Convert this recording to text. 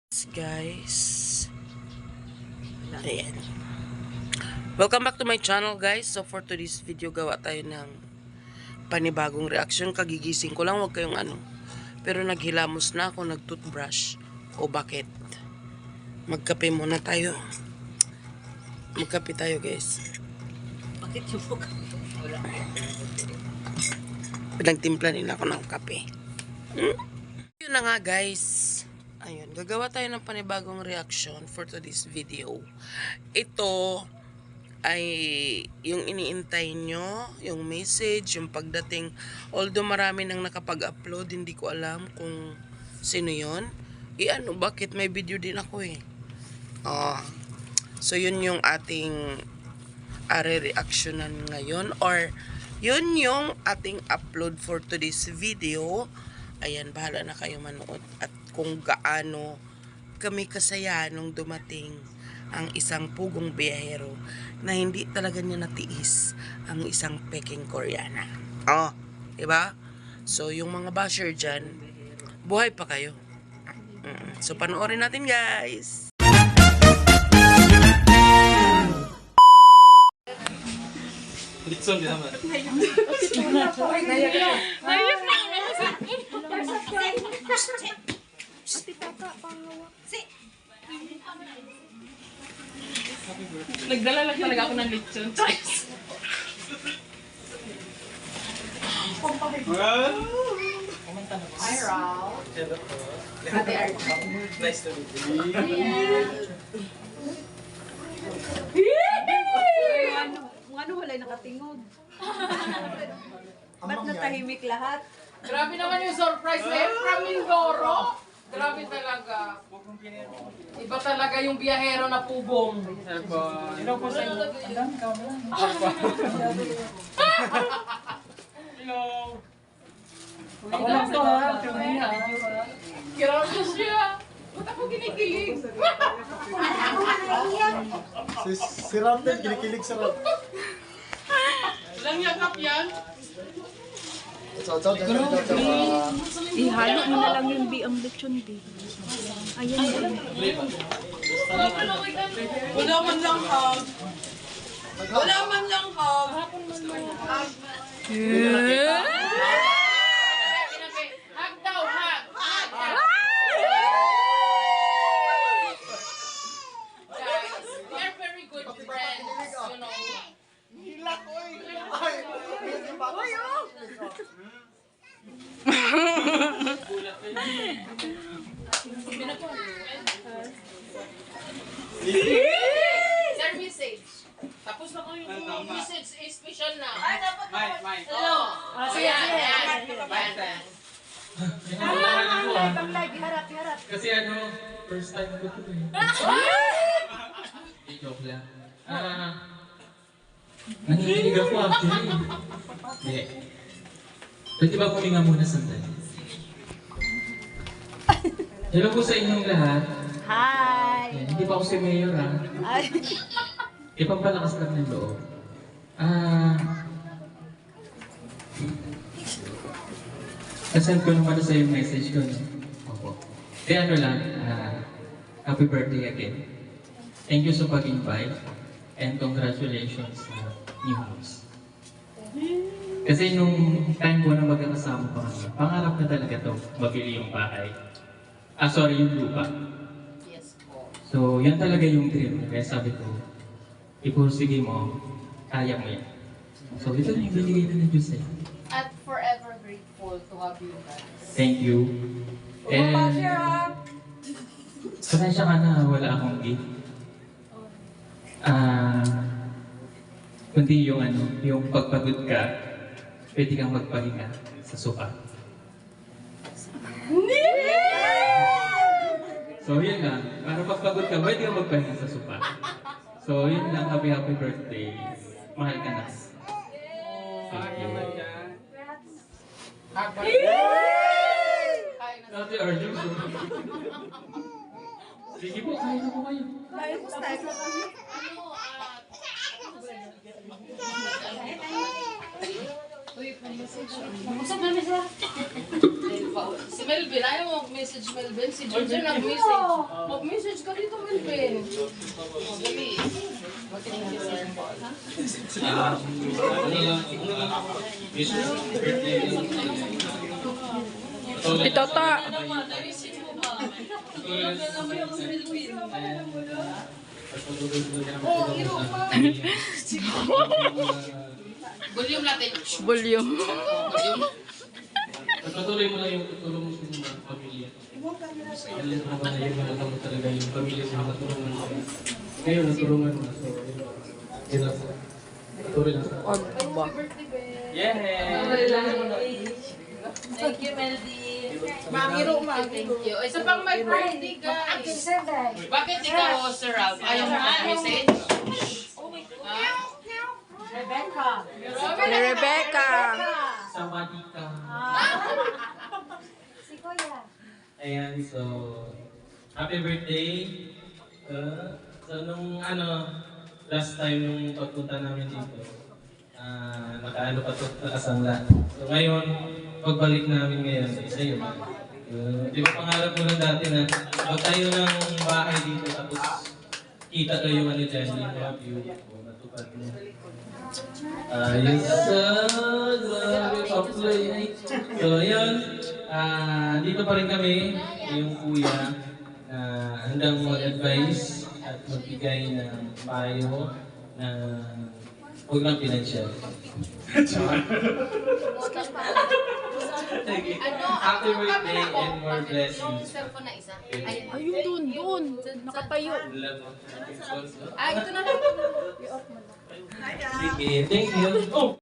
Guys, ayan. Welcome back to my channel, guys. So for today's video, gawa tayo ng panibagong reaction. Kagigising ko lang, wag kayong pero naghilamos na ako, nag-toothbrush. O bakit? Magkape muna tayo. Magkape tayo, guys. Bakit yung mukha? Wala. Pinagtimpla din ako ng kape. Yun na nga, guys. Ayun, gagawa tayo ng panibagong reaction for today's video. Ito ay yung iniintay nyo, yung message, yung pagdating. Although marami nang nakapag-upload, hindi ko alam kung sino yun. Bakit may video din ako eh. So yun yung ating reactionan ngayon, or yun yung ating upload for today's video. Ayan, bahala na kayo manood at kung gaano kami kasaya nung dumating ang isang pugong biyahero na hindi talaga niya natiis ang isang peking Koreana. Diba? So, yung mga basher dyan, buhay pa kayo. So, panoorin natin, guys. Litson din naman. Nagdala lang talaga ako ng lechon. Hi, Raul. Ate Archie. Nice to meet you. Ano wala'y nakatingog? Ba't natahimik lahat? Grabe naman yung surprise na yun from Mindoro. Grabe talaga. Iba talaga yung biyahero na pugong. Hello po sa inyo. Hello. Ako lang to ha. Grabe siya. Ba't ako kinikilig? Si Ram din, kinikilig sa Ram. Walang yakap yan. Ihalo mo na lang yung ang lechon di. Ayan. Wala man lang hug. Wala man lang hug. Hug daw, hug. Guys, we are very good friends, you know. Sir, message. Tapos na ko yung message, special na. Mike. Hello. Sige. Harap. Kasi first time ko ito eh. Joke lang. Nanginig ako actually. Hindi. Pwede ba kuminga muna sandali? Hello po sa inyong lahat. Hi. Yan, hindi pa ako si Mayor ha. Ay. Ipapalakas lang ng loob. Nasend ko naman sa yung message ko. Opo. Kaya happy birthday again. Thank you sa pag-invite and congratulations sa new house. Kasi nung time ko na magkakasama pa kami, pangarap na talaga to mabili yung bahay. Yung lupa. Yes po. So, yan talaga yung dream. Kaya sabi ko, ipursige mo, kaya mo yan. So, ito na yung binigay na ng Diyos eh. At forever grateful to have you guys. Thank you. And, pasensya ka na, wala akong gift. Kundi yung pagpagod ka, pwede kang magpahinga sa sofa. So, yun lang. Para pagpagod ka, pwede kang magpahinga sa sofa. So, yun lang. Happy birthday. Mahal ka na. Thank you. Ate Arjun, sige po, kain na po kayo. Busog na sila. Si Melvin, ayaw mo mag-message Melvin. Si Georgia nag-message. Mag-message ka dito, Melvin. Dali. Makinig ka sir. Pitota. Volume natin. Volume. Patuloy mo lang yung tutulong mo sa mga pamilya. Alam mo ba na yung mga mo talaga yung pamilya mo na natulungan mo. Ngayon, natulungan mo. So, yun lang. Patuloy lang. Thank you, Melody. Thank you. Isa pang my birthday, guys. Bakit ikaw, Sir Ralph, ayaw mo mag-message? Rebecca. Ni Rebecca. Samadi ka. Si Kuya. Ayan, so, happy birthday. So, nung last time nung pagpunta namin dito, nakaano pa ito, nakasangla. So, ngayon, pagbalik namin ngayon, isa yun. Di ba pangarap mo lang dati na magtayo ng bahay dito, tapos kita kayo dyan, yung mga view, natupad mo. Ayun grabe pa-play. So, yun. Dito pa rin kami, yung kuya, handang mag-advise at magbigay ng payo na huwag lang pinansyal. Happy birthday and more blessings. Cellphone na isa. Ayun, doon. Nakatayo. Ah, ito na lang. Sige, thank you. Oh!